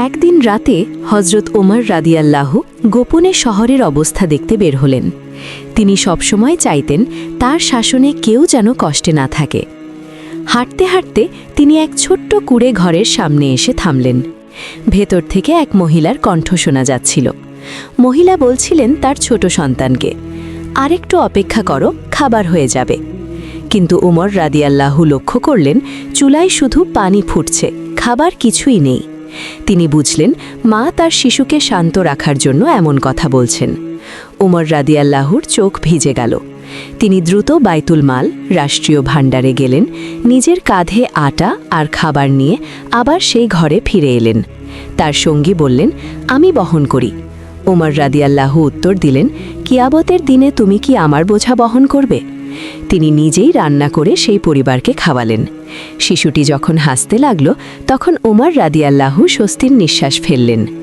একদিন রাতে হজরত ওমর রাদিয়াল্লাহু গোপনে শহরের অবস্থা দেখতে বের হলেন। তিনি সবসময় চাইতেন তার শাসনে কেউ যেন কষ্টে না থাকে। হাঁটতে হাঁটতে তিনি এক ছোট্ট কুঁড়ে ঘরের সামনে এসে থামলেন। ভেতর থেকে এক মহিলার কণ্ঠ শোনা যাচ্ছিল। মহিলা বলছিলেন তার ছোট সন্তানকে, আরেকটু অপেক্ষা করো, খাবার হয়ে যাবে। কিন্তু ওমর রাদিয়াল্লাহু লক্ষ্য করলেন চুলায় শুধু পানি ফুটছে, খাবার কিছুই নেই। তিনি বুঝলেন মা তার শিশুকে শান্ত রাখার জন্য এমন কথা বলছেন। ওমর রাদিয়াল্লাহুর চোখ ভিজে গেল। তিনি দ্রুত বাইতুল মাল রাষ্ট্রীয় ভাণ্ডারে গেলেন, নিজের কাঁধে আটা আর খাবার নিয়ে আবার সেই ঘরে ফিরে এলেন। তার সঙ্গী বললেন, আমি বহন করি। ওমর রাদিয়াল্লাহু উত্তর দিলেন, কিয়ামতের দিনে তুমি কি আমার বোঝা বহন করবে? তিনি নিজেই রান্না করে সেই পরিবারকে খাওয়ালেন। শিশুটি যখন হাসতে লাগল, তখন ওমর রাদিয়াল্লাহু স্বস্তির নিঃশ্বাস ফেললেন।